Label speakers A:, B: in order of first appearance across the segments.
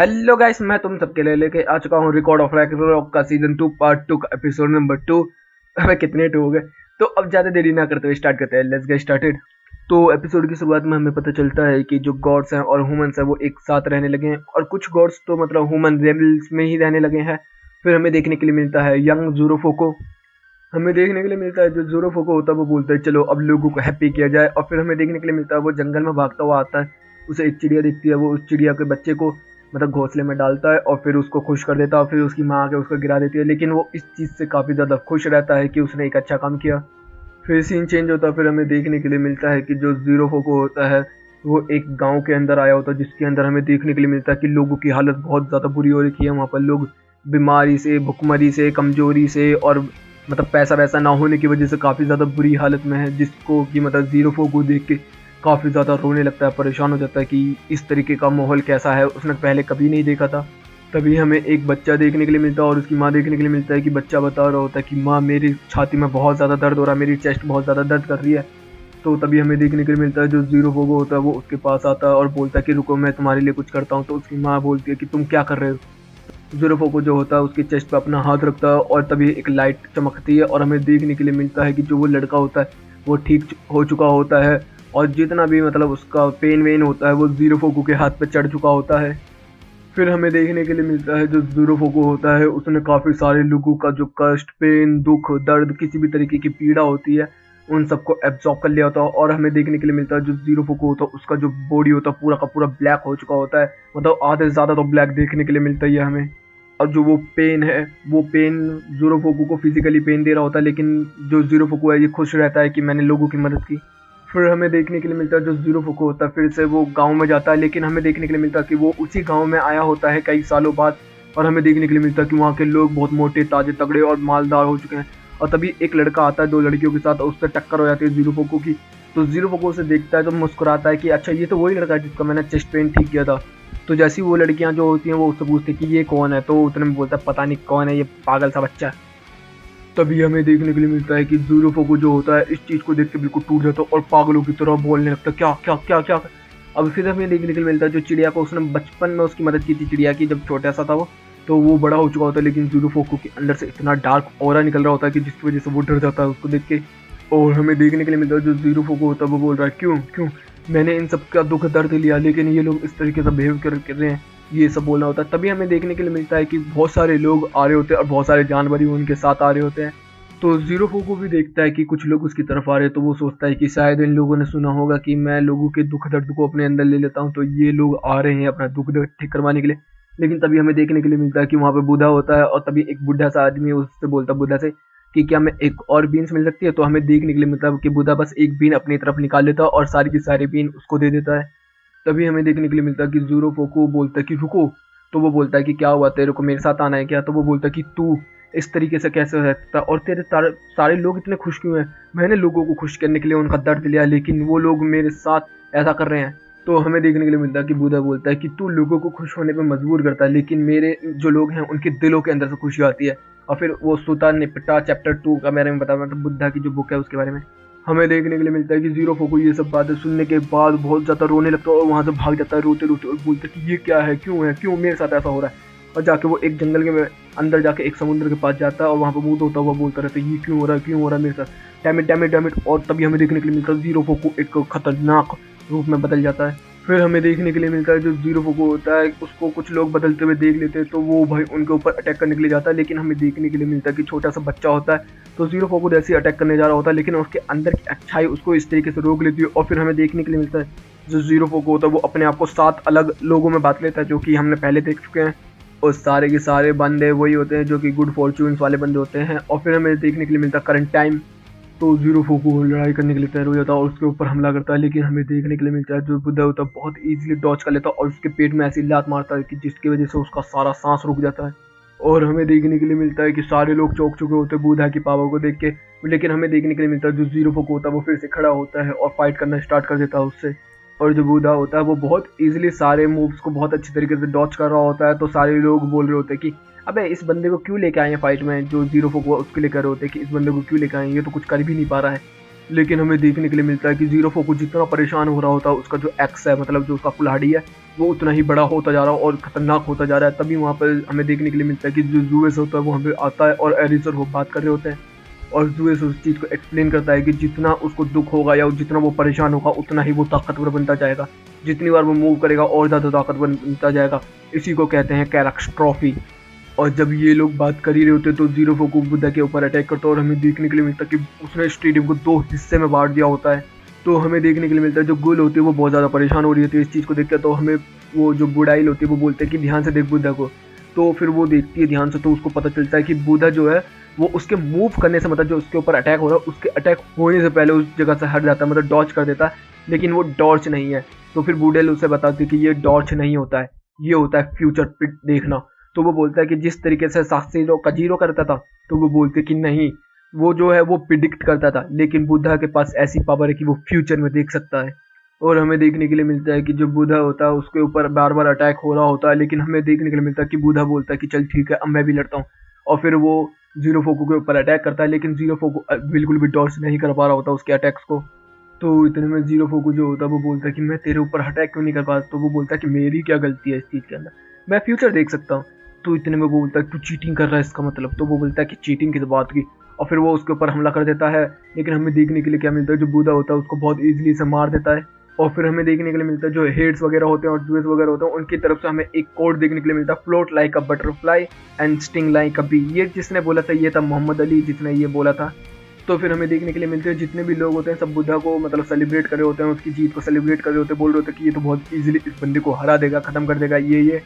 A: Hello guys, मैं तुम सबके लिए लेके आ चुका हूँ रिकॉर्ड ऑफ रैग्नारोक का सीजन 2 पार्ट 2 का एपिसोड नंबर 2। अबे कितने 2 हो गए। तो अब ज़्यादा देरी ना करते हुए स्टार्ट करते हैं। Let's get started. तो एपिसोड की शुरुआत में हमें पता चलता है कि जो गॉड्स हैं और ह्यूमंस हैं वो एक साथ रहने लगे हैं, और कुछ गॉड्स तो मतलब ह्यूमन रेबल्स में ही रहने लगे हैं। फिर हमें देखने के लिए मिलता है यंग ज़ोरोफोको। हमें देखने के लिए मिलता है जो ज़ोरोफोको होता है वो बोलता है चलो अब लोगों को हैप्पी किया जाए। और फिर हमें देखने के लिए मिलता है वो जंगल में भागता हुआ आता है। उसे एक चिड़िया दिखती है, वो उस चिड़िया के बच्चे को मतलब घोंसले में डालता है और फिर उसको खुश कर देता है। फिर उसकी माँ आके उसको गिरा देती है, लेकिन वो इस चीज़ से काफ़ी ज़्यादा खुश रहता है कि उसने एक अच्छा काम किया। फिर सीन चेंज होता है। फिर हमें देखने के लिए मिलता है कि जो ज़ीरोफोको होता है वो एक गांव के अंदर आया होता है, जिसके अंदर हमें देखने के लिए मिलता है कि लोगों की हालत बहुत ज़्यादा बुरी हो रखी है। वहाँ पर लोग बीमारी से, भुखमरी से, कमजोरी से और मतलब पैसा वैसा ना होने की वजह से काफ़ी ज़्यादा बुरी हालत में है, जिसको कि मतलब ज़ीरोफोको देख के काफ़ी ज़्यादा रोने लगता है, परेशान हो जाता है कि इस तरीके का माहौल कैसा है, उसने पहले कभी नहीं देखा था। तभी हमें एक बच्चा देखने के लिए मिलता है और उसकी माँ देखने के लिए मिलता है कि बच्चा बता रहा होता है कि माँ मेरी छाती में बहुत ज़्यादा दर्द हो रहा है, मेरी चेस्ट बहुत ज़्यादा दर्द कर रही है। तो तभी हमें देखने के लिए मिलता है जो ज़ीरोफोको होता है वो उसके पास आता है और बोलता है कि रुको मैं तुम्हारे लिए कुछ करता हूँ। तो उसकी माँ बोलती है कि तुम क्या कर रहे हो। ज़ीरोफोको जो होता है उसके चेस्ट पे अपना हाथ रखता है और तभी एक लाइट चमकती है और हमें देखने के लिए मिलता है कि जो वो लड़का होता है वो ठीक हो चुका होता है, और जितना भी मतलब उसका पेन वेन होता है वो ज़ीरोफोको के हाथ पे चढ़ चुका होता है। फिर हमें देखने के लिए मिलता है जो ज़ीरोफोको होता है उसने काफ़ी सारे लोगों का जो कष्ट, पेन, दुख, दर्द, किसी भी तरीके की पीड़ा होती है उन सबको एब्जॉर्ब कर लिया होता है। और हमें देखने के लिए मिलता है जो ज़ीरोफोको होता है उसका जो बॉडी होता है पूरा का पूरा ब्लैक हो चुका होता है, मतलब आधे से ज़्यादा तो ब्लैक देखने के लिए मिलता ही है हमें। और जो वो पेन है वो पेन ज़ीरोफोको को फिजिकली पेन दे रहा होता है, लेकिन जो ज़ीरोफोको है ये खुश रहता है कि मैंने लोगों की मदद की। फिर हमें देखने के लिए मिलता है जो ज़ीरोफोको होता है फिर से वो गांव में जाता है, लेकिन हमें देखने के लिए मिलता है कि वो उसी गांव में आया होता है कई सालों बाद। और हमें देखने के लिए मिलता है कि वहाँ के लोग बहुत मोटे, ताजे, तगड़े और मालदार हो चुके हैं। और तभी एक लड़का आता है दो लड़कियों के साथ, उससे टक्कर हो जाती है ज़ीरोफोको की। तो ज़ीरोफोको उसे देखता है तो मुस्कुराता है कि अच्छा ये तो वही लड़का है जिसका मैंने चेस्ट पेन ठीक किया था। तो जैसी वो लड़कियां जो होती हैं वो उससे पूछती है कि ये कौन है, तो उतने में बोलता है पता नहीं कौन है ये पागल सा बच्चा। तभी हमें देखने के लिए मिलता है कि ज़ीरोफोको जो होता है इस चीज़ को देख के बिल्कुल टूट जाता है और पागलों की तरह बोलने लगता है क्या क्या क्या क्या। अब फिर हमें देखने के लिए मिलता है जो चिड़िया को उसने बचपन में उसकी मदद की थी, चिड़िया की जब छोटा सा था वो, तो वो बड़ा हो चुका होता है, लेकिन ज़ीरोफोको के अंदर से इतना डार्क ऑरा निकल रहा होता है कि जिसकी वजह से वो डर जाता है उसको देख के। और हमें देखने के लिए मिलता है जो ज़ीरोफोको होता है वो बोल रहा है क्यों क्यों मैंने इन सब का दुख दर्द लिया, लेकिन ये लोग इस तरीके से बिहेव कर रहे हैं, ये सब बोलना होता है। तभी हमें देखने के लिए मिलता है कि बहुत सारे लोग आ रहे होते हैं और बहुत सारे जानवर भी उनके साथ आ रहे होते हैं। तो ज़ीरोफोको भी देखता है कि कुछ लोग उसकी तरफ आ रहे हैं, तो वो सोचता है कि शायद इन लोगों ने सुना होगा कि मैं लोगों के दुख दर्द को अपने अंदर ले लेता हूँ, तो ये लोग आ रहे हैं अपना दुख दर्द ठीक करवाने के लिए। लेकिन तभी हमें देखने के लिए मिलता है कि वहाँ पे बुढ़ा होता है और तभी एक बुढ़ा सा आदमी उससे बोलता है बुढ़ा से कि क्या मैं एक और बीन्स मिल सकती है। तो हमें देखने के लिए मिलता है कि बुढ़ा बस एक बीन अपनी तरफ निकाल लेता है और सारी की सारी बीन उसको दे देता है। तभी हमें देखने के लिए मिलता है कि ज़ीरोफोको बोलता है कि रुको। तो वो बोलता है कि क्या हुआ, तेरे को मेरे साथ आना है क्या। तो वो बोलता है कि तू इस तरीके से कैसे हो सकता है और तेरे सारे लोग इतने खुश क्यों हैं। मैंने लोगों को खुश करने के लिए उनका दर्द लिया, लेकिन वो लोग मेरे साथ ऐसा कर रहे हैं। तो हमें देखने के लिए मिलता है कि बुद्धा बोलता है कि तू लोगों को खुश होने पर मजबूर करता है, लेकिन मेरे जो लोग हैं उनके दिलों के अंदर से खुशी आती है। और फिर वो सुता निपटा चैप्टर 2 का बारे में बता, मतलब बुद्धा की जो बुक है उसके बारे में हमें देखने के लिए मिलता है कि ज़ीरोफोको ये सब बातें सुनने के बाद बहुत ज़्यादा रोने लगता है और वहाँ से भाग जाता है रोते रोते और बोलता है कि ये क्या है, क्यों मेरे साथ ऐसा हो रहा है। और जाके वो एक जंगल के अंदर जाके एक समुद्र के पास जाता है और वहाँ पर मुंह धोता हुआ बोलता रहता है ये क्यों हो रहा है मेरे साथ, डैम इट। और तभी हमें देखने के लिए मिलता है ज़ीरोफोको एक खतरनाक रूप में बदल जाता है। फिर हमें देखने के लिए मिलता है जो ज़ीरोफोको होता है उसको कुछ लोग बदलते हुए देख लेते हैं, तो वो भाई उनके ऊपर अटैक करने के लिए जाता है। लेकिन हमें देखने के लिए मिलता है कि छोटा सा बच्चा होता है, तो ज़ीरोफोको जैसे अटैक करने जा रहा होता है, लेकिन उसके अंदर की अच्छाई उसको इस तरीके से रोक लेती है। और फिर हमें देखने के लिए मिलता है जो ज़ीरोफोको होता है वो अपने आप को 7 अलग लोगों में बांट लेता है, जो कि हमने पहले देख चुके हैं। और सारे के सारे बंदे वही होते हैं जो कि गुड फॉर्च्यून्स वाले बंदे होते हैं। और फिर हमें देखने के लिए मिलता है करंट टाइम। तो ज़ीरोफोको लड़ाई करने के लिए तैयार हो जाता है और उसके ऊपर हमला करता है, लेकिन हमें देखने के लिए मिलता है जो बुद्धा होता है बहुत ईजिली डॉच कर लेता है और उसके पेट में ऐसी लात मारता है कि जिसकी वजह से उसका सारा सांस रुक जाता है। और हमें देखने के लिए मिलता है कि सारे लोग चौंक चुके होते हैं बुद्धा की पावर को देख के, लेकिन हमें देखने के लिए मिलता है जो ज़ीरोफोको होता है वो फिर से खड़ा होता है और फाइट करना स्टार्ट कर देता है उससे। और जो बुद्धा होता है वो बहुत ईजिली सारे मूव्स को बहुत अच्छी तरीके से डॉच कर रहा होता है, तो सारे लोग बोल रहे होते हैं कि अबे इस बंदे को क्यों लेके आए हैं फाइट में, जो ज़ीरोफोको उसके लिए कर रहे होते हैं कि इस बंदे को क्यों लेके आए हैं, ये तो कुछ कर भी नहीं पा रहा है। लेकिन हमें देखने के लिए मिलता है कि ज़ीरोफोको जितना परेशान हो रहा होता है उसका जो एक्स है, मतलब जो उसका कुल्हाड़ी है, वो उतना ही बड़ा होता जा रहा है और खतरनाक होता जा रहा है। तभी वहाँ पर हमें देखने के लिए मिलता है कि जो जूएस होता है वो वहाँ पे आता है और एरिस और वो बात कर रहे होते हैं, और जूएस उस चीज़ को एक्सप्लेन करता है कि जितना उसको दुख होगा या जितना वो परेशान होगा उतना ही वो ताकतवर बनता जाएगा, जितनी बार वो मूव करेगा और ज़्यादा ताकतवर बनता जाएगा। इसी को कहते हैं कैरेक्टरस्ट्रॉफी। और जब ये लोग बात कर ही रहे होते तो जीरो फोकू बुद्धा के ऊपर अटैक करता है और हमें देखने के लिए मिलता है कि उसने स्टेडियम को 2 हिस्से में बांट दिया होता है। तो हमें देखने के लिए मिलता है जो गुल होती है वो बहुत ज़्यादा परेशान हो रही होती है इस चीज़ को देखकर। तो हमें वो जो बुढ़ाइल होती है वो बोलते हैं कि ध्यान से देख बुद्धा को। तो फिर वो देखती है ध्यान से, तो उसको पता चलता है कि बुद्धा जो है वो उसके मूव करने से, मतलब जो उसके ऊपर अटैक हो रहा है उसके अटैक होने से पहले उस जगह से हट जाता है, मतलब डॉच कर देता है। लेकिन वो डॉर्च नहीं है। तो फिर बुढ़ेल उसे बताती है कि ये डॉर्च नहीं होता है, ये होता है फ्यूचर पिट देखना। तो वो बोलता है कि जिस तरीके से साक्सीरो कजीरो करता था, तो वो बोलते कि नहीं, वो जो है वो प्रिडिक्ट करता था, लेकिन बुद्धा के पास ऐसी पावर है कि वो फ्यूचर में देख सकता है। और हमें देखने के लिए मिलता है कि जो बुद्धा होता है उसके ऊपर बार बार अटैक हो रहा होता है, लेकिन हमें देखने के लिए मिलता है कि बुद्धा बोलता है कि चल ठीक है अब मैं भी लड़ता हूँ। और फिर वो जीरो फोकू के ऊपर अटैक करता है, लेकिन जीरो फोकू बिल्कुल भी डॉच नहीं कर पा रहा होता उसके अटैक्स को। तो इतने में जीरो फोकू जो होता है वो बोलता है कि मैं तेरे ऊपर अटैक क्यों नहीं कर पा। तो वो बोलता है कि मेरी क्या गलती है इस चीज़ के अंदर, मैं फ्यूचर देख सकता हूँ। तो इतने में वो बोलता है तू चीटिंग कर रहा है इसका मतलब। तो वो बोलता है कि चीटिंग किस बात की, और फिर वो उसके ऊपर हमला कर देता है। लेकिन हमें देखने के लिए क्या मिलता है, जो बुद्धा होता है उसको बहुत ईजिली से मार देता है। और फिर हमें देखने के लिए मिलता है जो हेड्स वगैरह होते हैं और जूएस वगैरह होते हैं उनकी तरफ से हमें एक कोड देखने के लिए मिलता है, float like a butterfly and sting like a bee. ये जिसने बोला था ये था मोहम्मद अली जिसने ये बोला था। तो फिर हमें देखने के लिए मिलते हैं जितने भी लोग होते हैं सब बुद्धा को मतलब सेलिब्रेट कर रहे होते हैं, उसकी जीत को सेलिब्रेट कर रहे होते हैं, बोल रहे होते हैं कि ये तो बहुत इजीली इस बंदे को हरा देगा, खत्म कर देगा ये।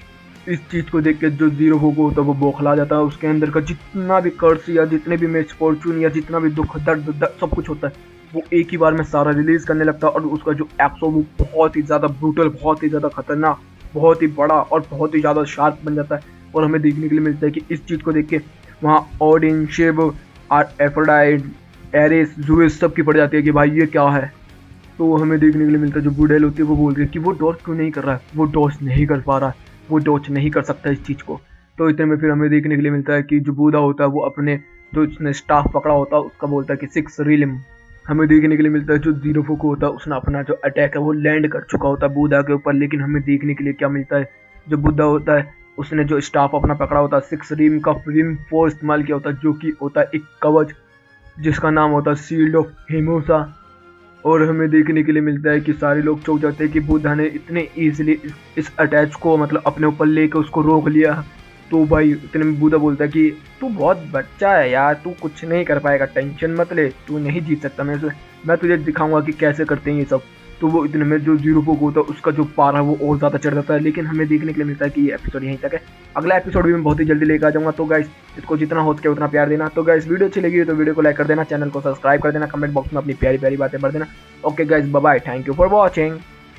A: इस चीज़ को देख के जो जीरो फोकू होता है वो बौखला जाता है। उसके अंदर का जितना भी कर्स या जितने भी मिसफॉर्चून या जितना भी दुख दर्द सब कुछ होता है वो एक ही बार में सारा रिलीज करने लगता है। और उसका जो एक्सो वो बहुत ही ज़्यादा ब्रूटल, बहुत ही ज़्यादा खतरनाक, बहुत ही बड़ा और बहुत ही ज़्यादा शार्प बन जाता है। और हमें देखने के लिए मिलता है कि इस चीज़ को देख के वहाँ ओडिन, शिव, एफ्रोडाइट, एरिस, जूएस सब की पड़ जाती है कि भाई ये क्या है। तो हमें देखने के लिए मिलता है जो बुढ़ेल होती है वो बोल रही है कि वो डॉच क्यों नहीं कर रहा है, वो डॉच नहीं कर पा रहा है, वो डॉच नहीं कर सकता इस चीज़ को। तो इतने में फिर हमें देखने के लिए मिलता है कि जो बूढ़ा होता है वो अपने जो उसने स्टाफ पकड़ा होता है उसका बोलता है कि 6 रिलिम। हमें देखने के लिए मिलता है जो जीरो फोकू होता है उसने अपना जो अटैक है वो लैंड कर चुका होता है बूढ़ा के ऊपर। लेकिन हमें देखने के लिए क्या मिलता है, जो बुद्धा होता है उसने जो स्टाफ अपना पकड़ा होता है 6 रिम का रिम 4 इस्तेमाल किया होता है, जो कि होता है एक कवच जिसका नाम होता है शील्ड ऑफ हिमोसा। और हमें देखने के लिए मिलता है कि सारे लोग चौंक जाते हैं कि बुद्धा ने इतने ईजिली इस अटैच को मतलब अपने ऊपर लेके उसको रोक लिया। तो भाई इतने में बुद्धा बोलता है कि तू बहुत बच्चा है यार, तू कुछ नहीं कर पाएगा, टेंशन मत ले, तू नहीं जीत सकता मेरे से, मैं तुझे दिखाऊंगा कि कैसे करते हैं ये सब। तो वो इतने में जो जीरो फोकू होता है उसका जो पारा है वो और ज़्यादा चढ़ जाता है। लेकिन हमें देखने के लिए मिलता है कि ये एपिसोड यहीं तक है, अगला एपिसोड भी मैं बहुत ही जल्दी लेकर आ जाऊंगा। तो गाइस इसको जितना हो सके उतना प्यार देना। तो गाइस वीडियो अच्छी लगी तो वीडियो को लाइक कर देना, चैनल को सब्सक्राइब कर देना, कमेंट बॉक्स में अपनी प्यारी प्यारी बातें भर देना। Okay guys, bye bye, thank you for watching.